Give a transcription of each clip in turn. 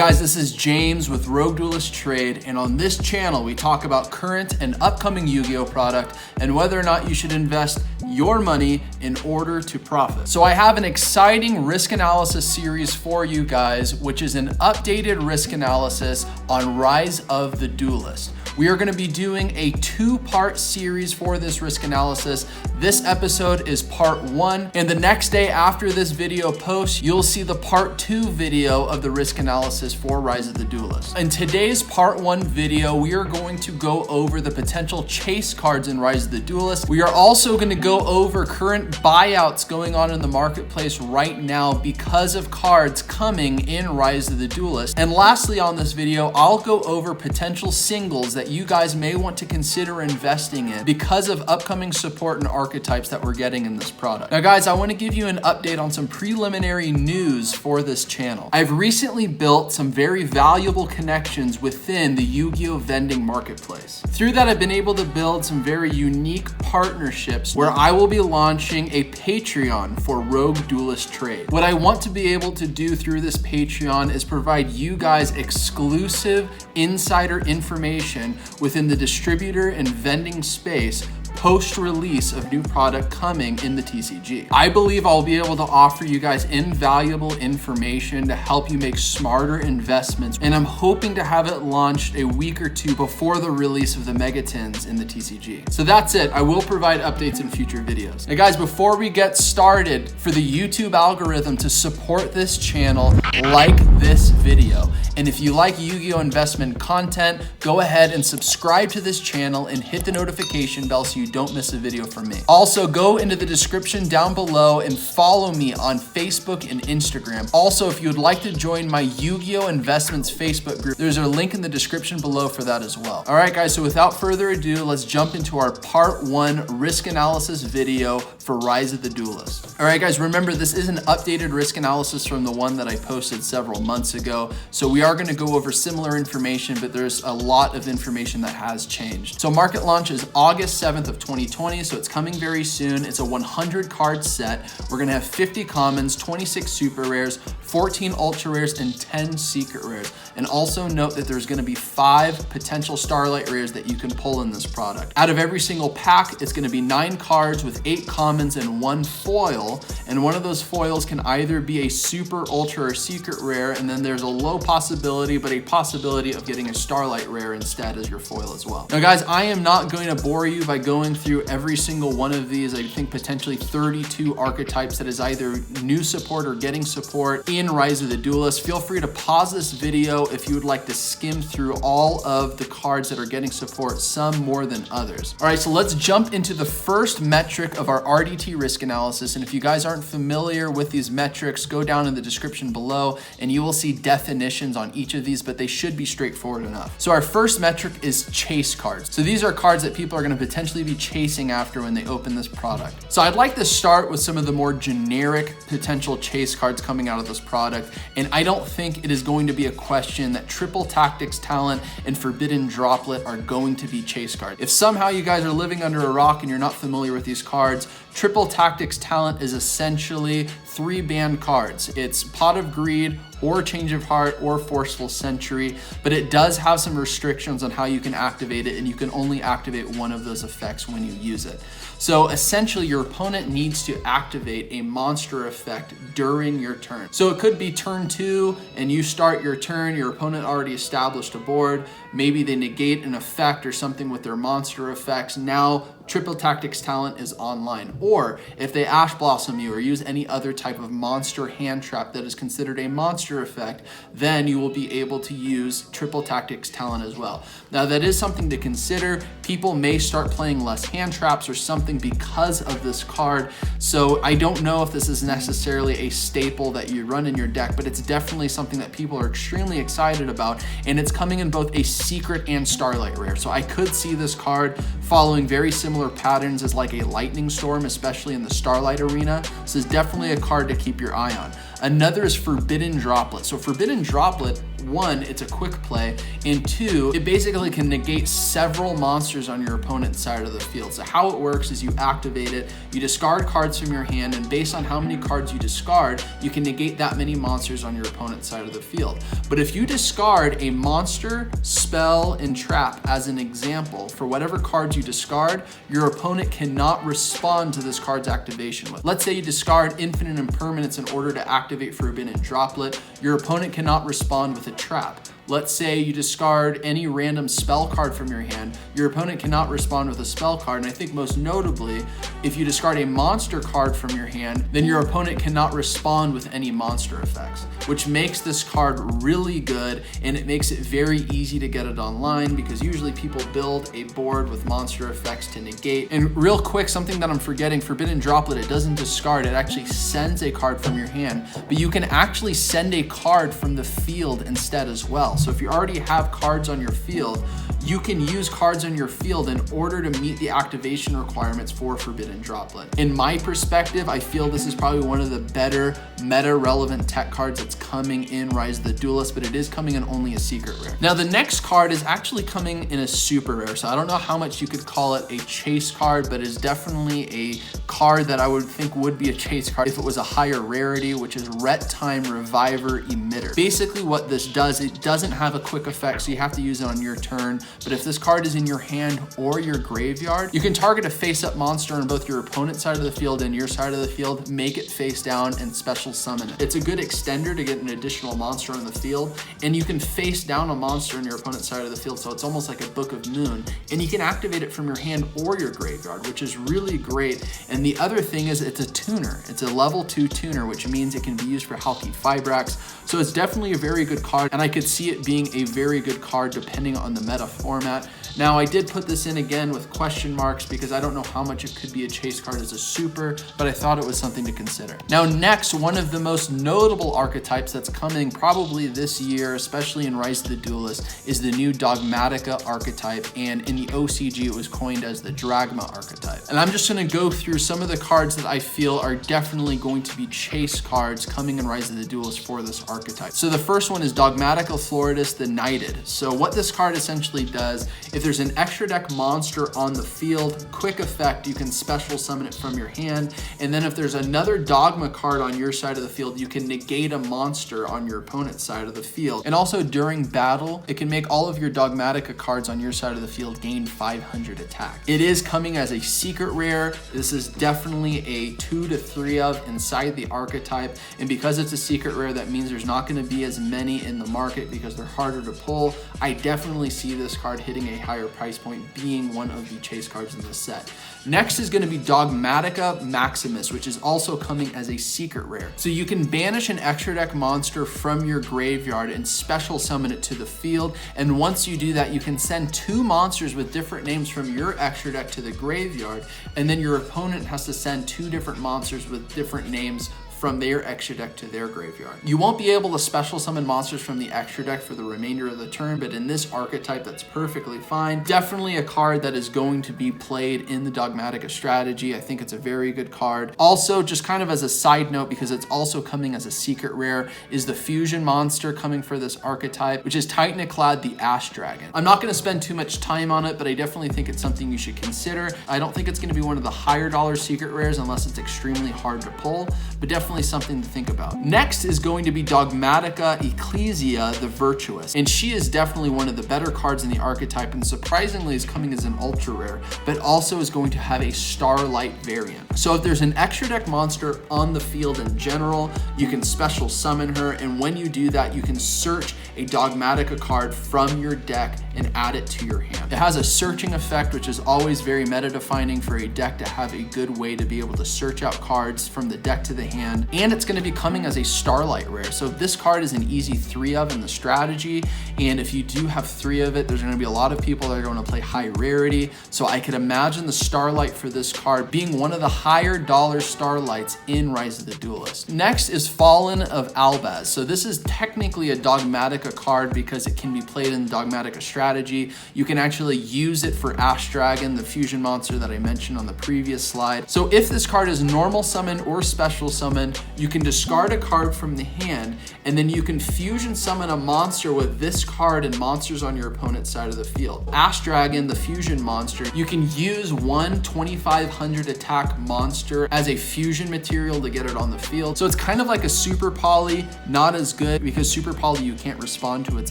guys, this is James with RogueDuelist Trade, and on this channel we talk about current and upcoming Yu-Gi-Oh product and whether or not you should invest your money in order to profit. So I have an exciting risk analysis series for you guys, which is an updated risk analysis on Rise of the Duelist. We are going to be doing a two-part series for this risk analysis. This episode is part 1, and the next day after this video posts, you'll see the part 2 video of the risk analysis for Rise of the Duelist. In today's part 1 video, we are going to go over the potential chase cards in Rise of the Duelist. We are also going to go over current buyouts going on in the marketplace right now because of cards coming in Rise of the Duelist. And lastly on this video, I'll go over potential singles that you guys may want to consider investing in because of upcoming support and archetypes that we're getting in this product. Now guys, I want to give you an update on some preliminary news for this channel. I've recently built some very valuable connections within the Yu-Gi-Oh vending marketplace. Through that, I've been able to build some very unique partnerships where I will be launching a Patreon for RogueDuelist Trade. What I want to be able to do through this Patreon is provide you guys exclusive insider information within the distributor and vending space post-release of new product coming in the TCG. I believe I'll be able to offer you guys invaluable information to help you make smarter investments, and I'm hoping to have it launched a week or two before the release of the Megatins in the TCG. So that's it. I will provide updates in future videos. Now guys, before we get started, for the YouTube algorithm to support this channel, like this video. And if you like Yu-Gi-Oh investment content, go ahead and subscribe to this channel and hit the notification bell so you don't miss a video from me. Also, go into the description down below and follow me on Facebook and Instagram. Also, if you would like to join my Yu-Gi-Oh investments Facebook group, there's a link in the description below for that as well. All right, guys, so without further ado, let's jump into our part 1 risk analysis video for Rise of the Duelist. All right, guys, remember this is an updated risk analysis from the one that I posted several months ago. So we are going to go over similar information, but there's a lot of information that has changed. So market launch is August 7th of 2020, so it's coming very soon. It's a 100 card set. We're gonna have 50 commons, 26 super rares, 14 ultra rares, and 10 secret rares. And also note that there's gonna be 5 potential starlight rares that you can pull in this product. Out of every single pack, it's gonna be 9 cards with 8 commons and 1 foil. And one of those foils can either be a super, ultra, or secret rare, and then there's a low possibility, but a possibility of getting a starlight rare instead as your foil as well. Now guys, I am not going to bore you by going through every single one of these. I think potentially 32 archetypes that is either new support or getting support in Rise of the Duelist. Feel free to pause this video if you would like to skim through all of the cards that are getting support, some more than others. All right, so let's jump into the first metric of our RDT risk analysis. And if you guys aren't familiar with these metrics, go down in the description below and you will see definitions on each of these, but they should be straightforward enough. So our first metric is chase cards. So these are cards that people are going to potentially be chasing after when they open this product. So I'd like to start with some of the more generic potential chase cards coming out of this product, and I don't think it is going to be a question that Triple Tactics Talent and Forbidden Droplet are going to be chase cards. If somehow you guys are living under a rock and you're not familiar with these cards, Triple Tactics Talent is essentially 3 banned cards. It's Pot of Greed, or Change of Heart, or Forceful Century, but it does have some restrictions on how you can activate it, and you can only activate one of those effects when you use it. So essentially your opponent needs to activate a monster effect during your turn. So it could be turn 2 and you start your turn, your opponent already established a board, maybe they negate an effect or something with their monster effects. Now Triple Tactics Talent is online. Or if they Ash Blossom you or use any other type of monster hand trap that is considered a monster effect, then you will be able to use Triple Tactics Talent as well. Now that is something to consider. People may start playing less hand traps or something because of this card. So I don't know if this is necessarily a staple that you run in your deck, but it's definitely something that people are extremely excited about, and it's coming in both a secret and starlight rare. So I could see this card following very similar patterns as like a lightning storm, especially in the starlight arena. This is definitely a card to keep your eye on. Another is Forbidden Droplet. So Forbidden Droplet one, it's a quick play, and two, it basically can negate several monsters on your opponent's side of the field. So how it works is you activate it, you discard cards from your hand, and based on how many cards you discard, you can negate that many monsters on your opponent's side of the field. But if you discard a monster, spell, and trap as an example, for whatever cards you discard, your opponent cannot respond to this card's activation. Let's say you discard Infinite Impermanence in order to activate Forbidden Droplet, your opponent cannot respond with a trap. Let's say you discard any random spell card from your hand, your opponent cannot respond with a spell card, and I think most notably, if you discard a monster card from your hand, then your opponent cannot respond with any monster effects, which makes this card really good, and it makes it very easy to get it online because usually people build a board with monster effects to negate. And real quick, something that I'm forgetting, Forbidden Droplet, it doesn't discard, it actually sends a card from your hand, but you can actually send a card from the field instead as well. So if you already have cards on your field, you can use cards on your field in order to meet the activation requirements for Forbidden Droplet. In my perspective, I feel this is probably one of the better meta-relevant tech cards that's coming in Rise of the Duelist, but it is coming in only a secret rare. Now, the next card is actually coming in a super rare, so I don't know how much you could call it a chase card, but it's definitely a card that I would think would be a chase card if it was a higher rarity, which is Ret Time Reviver Emitter. Basically what this does, it doesn't have a quick effect, so you have to use it on your turn, but if this card is in your hand or your graveyard, you can target a face-up monster on both your opponent's side of the field and your side of the field, make it face down, and special summon it. It's a good extender to get an additional monster on the field, and you can face down a monster on your opponent's side of the field, so it's almost like a Book of Moon, and you can activate it from your hand or your graveyard, which is really great. And the other thing is it's a tuner. It's a level 2 tuner, which means it can be used for Halki Fibrax, so it's definitely a very good card, and I could see it being a very good card depending on the meta format. Now, I did put this in again with question marks because I don't know how much it could be a chase card as a super, but I thought it was something to consider. Now, next, one of the most notable archetypes that's coming probably this year, especially in Rise of the Duelist, is the new Dogmatica archetype, and in the OCG, it was coined as the Dragma archetype. And I'm just gonna go through some of the cards that I feel are definitely going to be chase cards coming in Rise of the Duelist for this archetype. So the first one is Dogmatica Floridus the Knighted. So what this card essentially does, if there's an extra deck monster on the field, quick effect, you can special summon it from your hand, and then if there's another Dogma card on your side of the field, you can negate a monster on your opponent's side of the field. And also during battle, it can make all of your Dogmatica cards on your side of the field gain 500 attack. It is coming as a secret rare. This is definitely a 2 to 3 of inside the archetype, and because it's a secret rare, that means there's not going to be as many in the market because they're harder to pull. I definitely see this card hitting a higher price point, being one of the chase cards in this set. Next is going to be Dogmatica Maximus, which is also coming as a secret rare. So you can banish an extra deck monster from your graveyard and special summon it to the field, and once you do that, you can send 2 monsters with different names from your extra deck to the graveyard, and then your opponent has to send 2 different monsters with different names from their extra deck to their graveyard. You won't be able to special summon monsters from the extra deck for the remainder of the turn, but in this archetype, that's perfectly fine. Definitely a card that is going to be played in the Dogmatica strategy. I think it's a very good card. Also, just kind of as a side note, because it's also coming as a secret rare, is the fusion monster coming for this archetype, which is Titaniclad the Ash Dragon. I'm not going to spend too much time on it, but I definitely think it's something you should consider. I don't think it's going to be one of the higher dollar secret rares unless it's extremely hard to pull, but definitely something to think about. Next is going to be Dogmatica Ecclesia the Virtuous, and she is definitely one of the better cards in the archetype, and surprisingly is coming as an ultra rare, but also is going to have a Starlight variant. So if there's an extra deck monster on the field in general, you can special summon her, and when you do that, you can search a Dogmatica card from your deck and add it to your hand. It has a searching effect, which is always very meta defining for a deck to have a good way to be able to search out cards from the deck to the hand, and it's going to be coming as a Starlight rare. So this card is an easy 3 of in the strategy, and if you do have 3 of it, there's going to be a lot of people that are going to play high rarity, so I could imagine the Starlight for this card being one of the higher dollar Starlights in Rise of the Duelist. Next is Fallen of Albaz. So this is technically a Dogmatica card because it can be played in the Dogmatica strategy. You can actually use it for Ash Dragon, the fusion monster that I mentioned on the previous slide. So if this card is normal summon or special summon, hand, you can discard a card from the hand, and then you can fusion summon a monster with this card and monsters on your opponent's side of the field. Ash Dragon, the fusion monster, you can use one 2500 attack monster as a fusion material to get it on the field. So it's kind of like a Super Poly, not as good because Super Poly you can't respond to its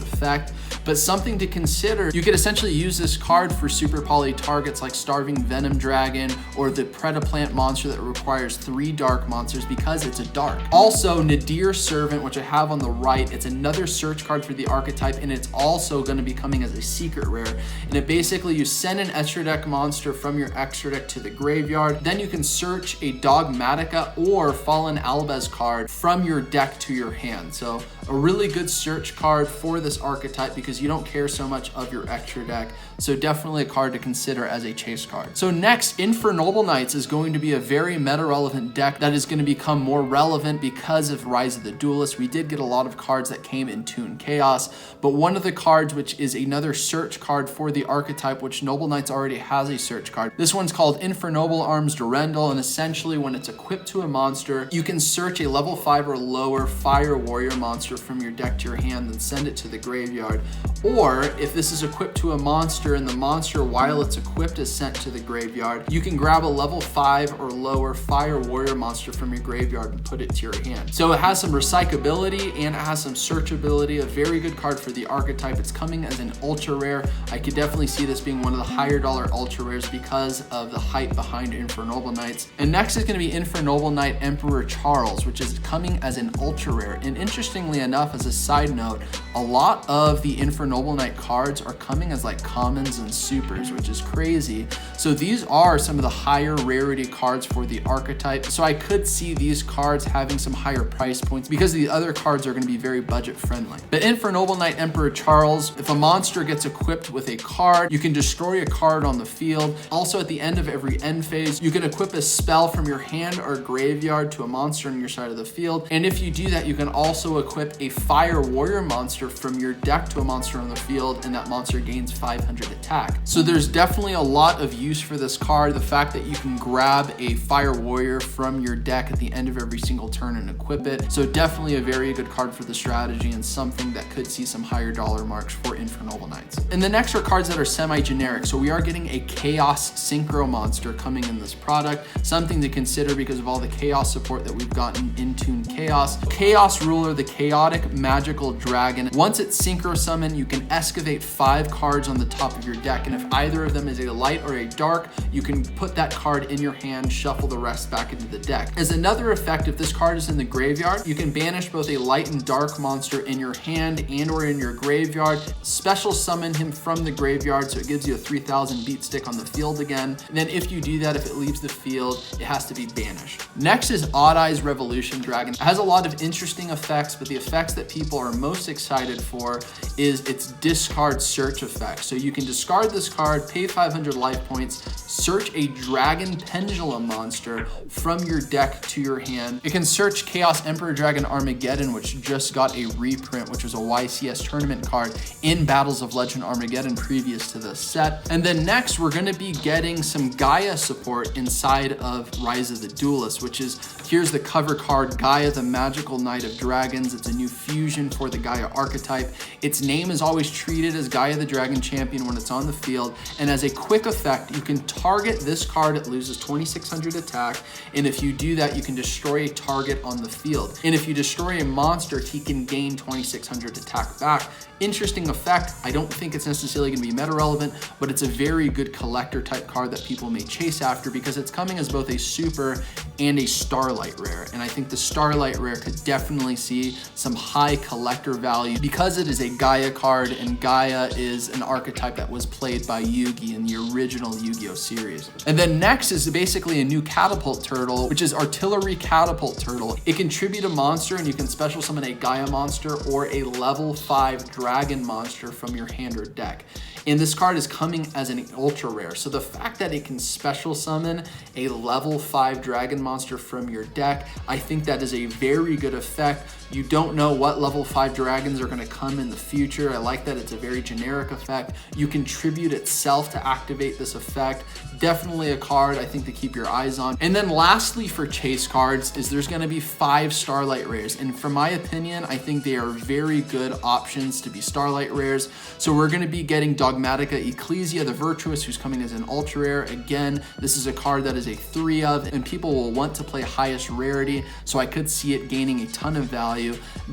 effect, but something to consider. You could essentially use this card for Super Poly targets like Starving Venom Dragon or the Predaplant monster that requires 3 dark monsters because it's a dark. Also, Nadir Servant, which I have on the right, it's another search card for the archetype, and it's also going to be coming as a secret rare. And it basically, you send an extra deck monster from your extra deck to the graveyard, then you can search a Dogmatica or Fallen Albez card from your deck to your hand. So a really good search card for this archetype because you don't care so much of your extra deck. So definitely a card to consider as a chase card. So next, Infernoble Knights is going to be a very meta-relevant deck that is going to become more relevant because of Rise of the Duelist. We did get a lot of cards that came in Toon Chaos, but one of the cards, which is another search card for the archetype, which Noble Knights already has a search card. This one's called Infernoble Arms Durendal, and essentially when it's equipped to a monster, you can search a level 5 or lower Fire Warrior monster from your deck to your hand and send it to the graveyard. Or if this is equipped to a monster and the monster while it's equipped is sent to the graveyard, you can grab a level 5 or lower Fire Warrior monster from your graveyard and put it to your hand. So it has some recyclability and it has some searchability, a very good card for the archetype. It's coming as an ultra rare. I could definitely see this being one of the higher dollar ultra rares because of the hype behind Infernoble Knights. And next is going to be Infernoble Knight Emperor Charles, which is coming as an ultra rare. And interestingly enough, as a side note, a lot of the Infernoble Knight cards are coming as like commons and supers, which is crazy. So these are some of the higher rarity cards for the archetype. So I could see these cards having some higher price points because the other cards are going to be very budget friendly. But Infernoble Knight Emperor Charles, if a monster gets equipped with a card, you can destroy a card on the field. Also, at the end of every end phase, you can equip a spell from your hand or graveyard to a monster on your side of the field. And if you do that, you can also equip a Fire Warrior monster from your deck to a monster on the field, and that monster gains 500 attack. So there's definitely a lot of use for this card. The fact that you can grab a Fire Warrior from your deck at the end of every single turn and equip it. So definitely a very good card for the strategy and something that could see some higher dollar marks for Infernoble Knights. And the next are cards that are semi-generic. So we are getting a Chaos Synchro monster coming in this product, something to consider because of all the Chaos support that we've gotten in Toon Chaos. Chaos Ruler, the Chaotic Magical Dragon. Once it's Synchro Summon, you can excavate 5 cards on the top of your deck, and if either of them is a light or a dark, you can put that card in your hand, shuffle the rest back into the deck. As another effect, if this card is in the graveyard, you can banish both a light and dark monster in your hand and or in your graveyard, special summon him from the graveyard so it gives you a 3000 beat stick on the field again. And then if you do that, if it leaves the field, it has to be banished. Next is Odd Eyes Revolution Dragon. It has a lot of interesting effects, but the effects that people are most excited for is its discard search effect. So you can discard this card, pay 500 life points, search a Dragon Pendulum monster from your deck to your hand. It can search Chaos Emperor Dragon Armageddon, which just got a reprint, which was a YCS tournament card in Battles of Legend Armageddon previous to this set. And then next, we're going to be getting some Gaia support inside of Rise of the Duelist, which is, here's the cover card, Gaia, the Magical Knight of Dragons. It's a new fusion for the Gaia archetype. Its name is always treated as Gaia the Dragon Champion when it's on the field, and as a quick effect, you can target this card, it loses 2600 attack, and if you do that, you can destroy a target on the field. And if you destroy a monster, he can gain 2600 attack back. Interesting effect. I don't think it's necessarily going to be meta relevant, but it's a very good collector type card that people may chase after because it's coming as both a super and a Starlight rare. And I think the Starlight rare could definitely see some high collector value because it is a Gaia card, and Gaia is an archetype that was played by Yugi in the original Yu-Gi-Oh series. And then next is basically a new Catapult Turtle, which is Artillery Catapult Turtle. It can tribute a monster, and you can special summon a Gaia monster or a level 5 Dragon monster from your hand or deck. And this card is coming as an ultra rare. So the fact that it can special summon a level 5 dragon monster from your deck, I think that is a very good effect. You don't know what level 5 dragons are going to come in the future. I like that it's a very generic effect. You can tribute itself to activate this effect. Definitely a card I think to keep your eyes on. And then lastly for chase cards is there's going to be 5 Starlight Rares. And from my opinion, I think they are very good options to be Starlight Rares. So we're going to be getting Dogmatica Ecclesia the Virtuous, who's coming as an ultra rare. Again, this is a card that is a 3 of, and people will want to play highest rarity. So I could see it gaining a ton of value.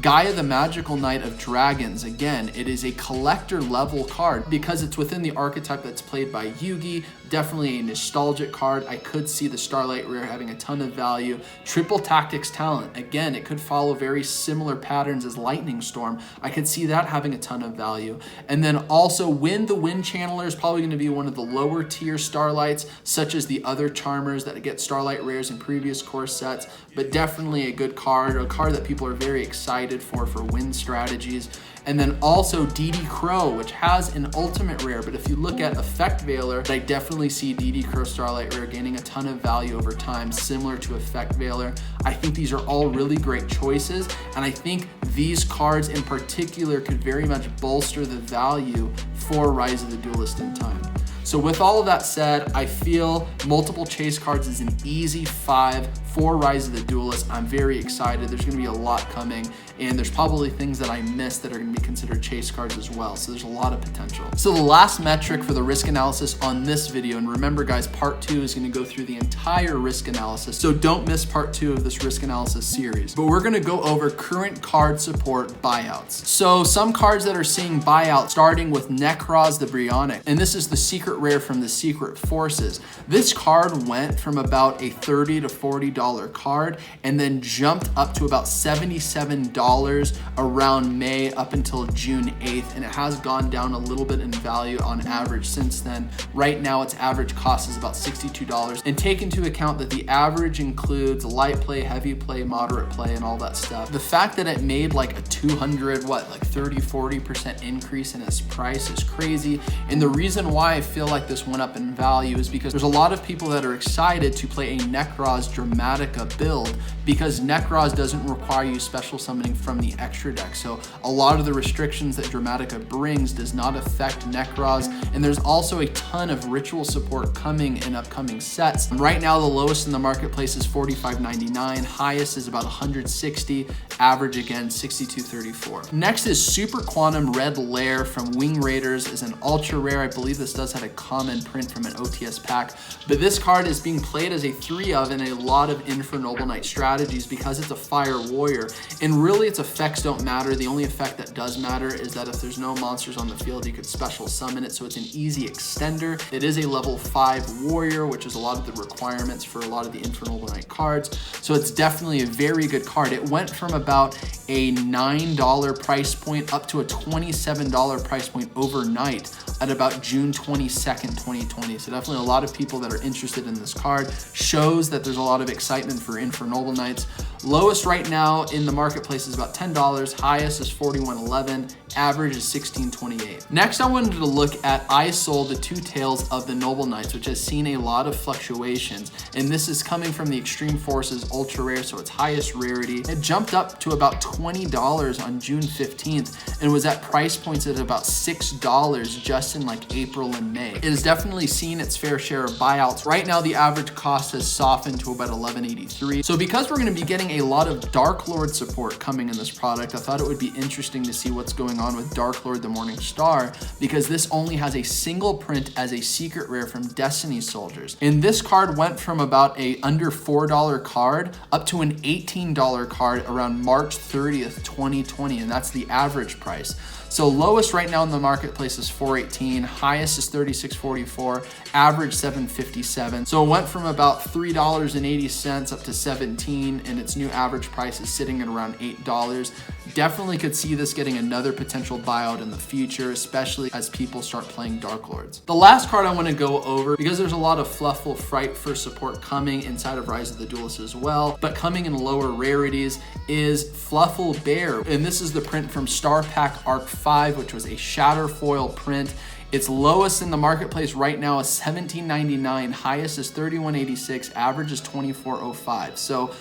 Gaia the Magical Knight of Dragons, again, it is a collector level card because it's within the archetype that's played by Yugi. Definitely a nostalgic card. I could see the Starlight Rare having a ton of value. Triple Tactics Talent, again, it could follow very similar patterns as Lightning Storm. I could see that having a ton of value. And then also Wind the Wind Channeler is probably going to be one of the lower tier Starlights, such as the other Charmers that get Starlight Rares in previous core sets, but definitely a good card, a card that people are very excited for wind strategies. And then also DD Crow, which has an ultimate rare, but if you look at Effect Veiler, I definitely see DD Crow Starlight Rare gaining a ton of value over time, similar to Effect Veiler. I think these are all really great choices, and I think these cards in particular could very much bolster the value for Rise of the Duelist in time. So with all of that said, I feel multiple chase cards is an easy 5 for Rise of the Duelist. I'm very excited. There's gonna be a lot coming, and there's probably things that I missed that are gonna be considered chase cards as well. So there's a lot of potential. So the last metric for the risk analysis on this video, and remember guys, part 2 is gonna go through the entire risk analysis. So don't miss part 2 of this risk analysis series. But we're gonna go over current card support buyouts. So some cards that are seeing buyouts, starting with Nekroz the Bryonic, and this is the secret rare from the Secret Forces. This card went from about a $30 to $40 card and then jumped up to about $77 around May up until June 8th, and it has gone down a little bit in value on average since then. Right now its average cost is about $62, and take into account that the average includes light play, heavy play, moderate play, and all that stuff. The fact that it made like a 30-40% increase in its price is crazy, and the reason why I feel like this went up in value is because there's a lot of people that are excited to play a Nekroz Dramatica build because Nekroz doesn't require you special summoning from the extra deck. So a lot of the restrictions that Dramatica brings does not affect Nekroz, and there's also a ton of ritual support coming in upcoming sets. Right now the lowest in the marketplace is $45.99, highest is about $160, average again $62.34. Next is Super Quantum Red Lair from Wing Raiders, is an ultra rare. I believe this does have a common print from an OTS pack, but this card is being played as a 3 of in a lot of Infra Noble Knight strategies because it's a fire warrior, and really its effects don't matter. The only effect that does matter is that if there's no monsters on the field, you could special summon it, so it's an easy extender. It is a level 5 warrior, which is a lot of the requirements for a lot of the Infra Noble Knight cards, so it's definitely a very good card. It went from about a $9 price point up to a $27 price point overnight at about June 22nd, 2020. So definitely a lot of people that are interested in this card. Shows that there's a lot of excitement for Infra Noble Knights. Lowest right now in the marketplace is about $10, highest is $41.11, average is $16.28. Next I wanted to look at I Sold the Two Tails of the Noble Knights, which has seen a lot of fluctuations, and this is coming from the Extreme Forces ultra rare, so its highest rarity. It jumped up to about $20 on June 15th and was at price points at about $6 just in like April and May. It has definitely seen its fair share of buyouts. Right now the average cost has softened to about $11.83. So because we're going to be getting a lot of Dark Lord support coming in this product, I thought it would be interesting to see what's going on with Dark Lord the Morning Star, because this only has a single print as a secret rare from Destiny Soldiers. And this card went from about a under $4 card up to an $18 card around March 30th, 2020, and that's the average price. So lowest right now in the marketplace is $4.18, highest is $36.44, average $7.57. So it went from about $3.80 up to $17, and its new average price is sitting at around $8. Definitely could see this getting another potential buyout in the future, especially as people start playing Dark Lords. The last card I want to go over, because there's a lot of Fluffle Fright for support coming inside of Rise of the Duelist as well, but coming in lower rarities, is Fluffle Bear. And this is the print from Star Pack Arc 5, which was a Shatterfoil print. Its lowest in the marketplace right now is $17.99, highest is $31.86, average is $24.05. So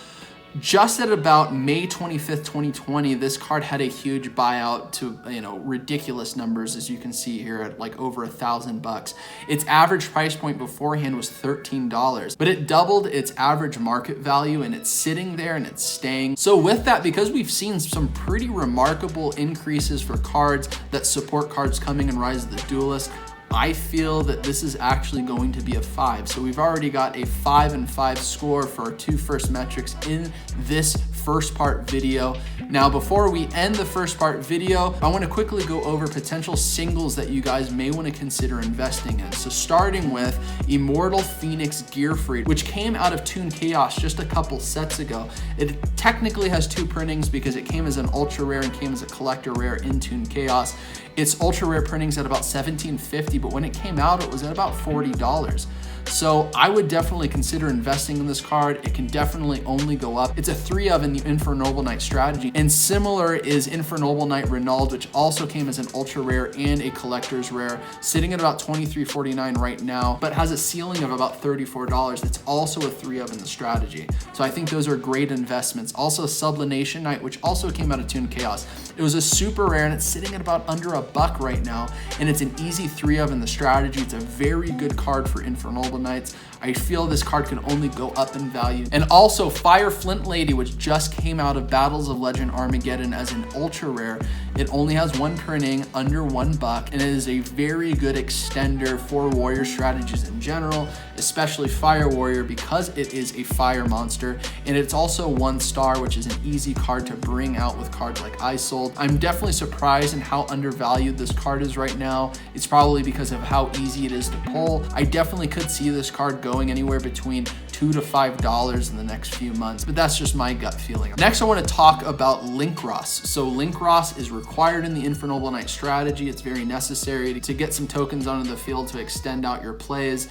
just at about May 25th, 2020, this card had a huge buyout to, ridiculous numbers, as you can see here, at like over $1,000. Its average price point beforehand was $13, but it doubled its average market value, and it's sitting there and it's staying. So with that, because we've seen some pretty remarkable increases for cards that support cards coming in Rise of the Duelist, I feel that this is actually going to be a 5. So we've already got a 5 and 5 score for our 2 first metrics in this first part video. Now, before we end the first part video, I want to quickly go over potential singles that you guys may want to consider investing in. So starting with Immortal Phoenix Gear Freed, which came out of Toon Chaos just a couple sets ago. It technically has 2 printings because it came as an ultra rare and came as a collector rare in Toon Chaos. Its ultra rare printing's at about $17.50, but when it came out, it was at about $40. So I would definitely consider investing in this card. It can definitely only go up. It's a 3 of in the Infernoble Knight strategy. And similar is Infernoble Knight Renald, which also came as an ultra rare and a collector's rare, sitting at about $23.49 right now, but has a ceiling of about $34. It's also a 3 of in the strategy. So I think those are great investments. Also Sublimation Knight, which also came out of Toon Chaos. It was a super rare and it's sitting at about under $1 right now, and it's an easy 3 of in the strategy. It's a very good card for Infernoble Knights. I feel this card can only go up in value. And also Fire Flint Lady, which just came out of Battles of Legend Armageddon as an ultra rare. It only has 1 printing, under $1, and it is a very good extender for warrior strategies in general, especially Fire Warrior, because it is a fire monster. And it's also 1 star, which is an easy card to bring out with cards like Isold. I'm definitely surprised in how undervalued this card is right now. It's probably because of how easy it is to pull. I definitely could see this card going anywhere between $2 to $5 in the next few months, but that's just my gut feeling. Next, I want to talk about Linkross. So Linkross is required in the Infernoble Knight strategy. It's very necessary to get some tokens onto the field to extend out your plays.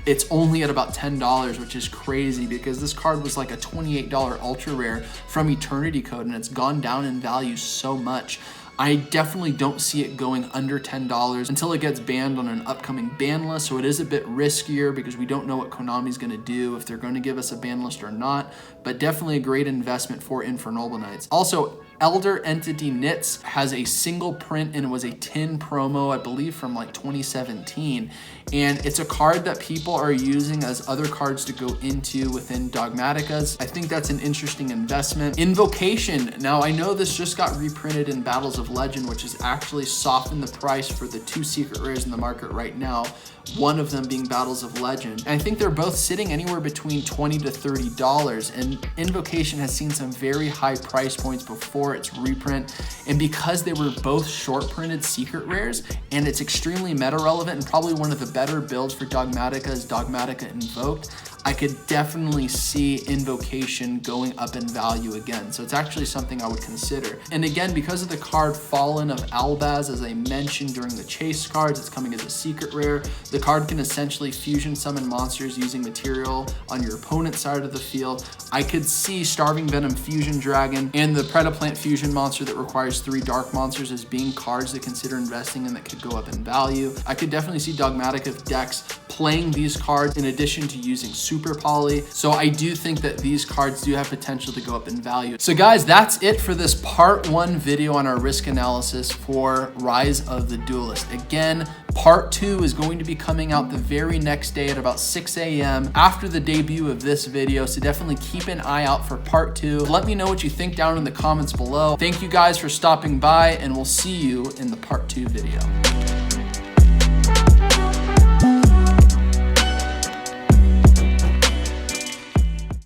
It's only at about $10, which is crazy because this card was like a $28 ultra rare from Eternity Code, and it's gone down in value so much. I definitely don't see it going under $10 until it gets banned on an upcoming ban list. So it is a bit riskier because we don't know what Konami's going to do, if they're going to give us a ban list or not, but definitely a great investment for Infernoble Knights. Also, Elder Entity Knits has a single print and it was a tin promo, I believe from like 2017. And it's a card that people are using as other cards to go into within Dogmaticas. I think that's an interesting investment. Invocation. Now I know this just got reprinted in Battles of Legend, which has actually softened the price for the 2 secret rares in the market right now. One of them being Battles of Legend. And I think they're both sitting anywhere between $20 to $30. And Invocation has seen some very high price points before its reprint. And because they were both short printed secret rares, and it's extremely meta relevant and probably one of the better builds for Dogmatica is Dogmatica Invoked, I could definitely see Invocation going up in value again. So it's actually something I would consider. And again, because of the card Fallen of Albaz, as I mentioned during the chase cards, it's coming as a secret rare. The card can essentially fusion summon monsters using material on your opponent's side of the field. I could see Starving Venom Fusion Dragon and the Predaplant Fusion monster that requires 3 dark monsters as being cards to consider investing in that could go up in value. I could definitely see Dogmatica decks playing these cards in addition to using Super Poly. So I do think that these cards do have potential to go up in value. So guys, that's it for this part 1 video on our risk analysis for Rise of the Duelist. Again, part 2 is going to be coming out the very next day at about 6 a.m. after the debut of this video. So definitely keep an eye out for part 2. Let me know what you think down in the comments below. Thank you guys for stopping by, and we'll see you in the part 2 video.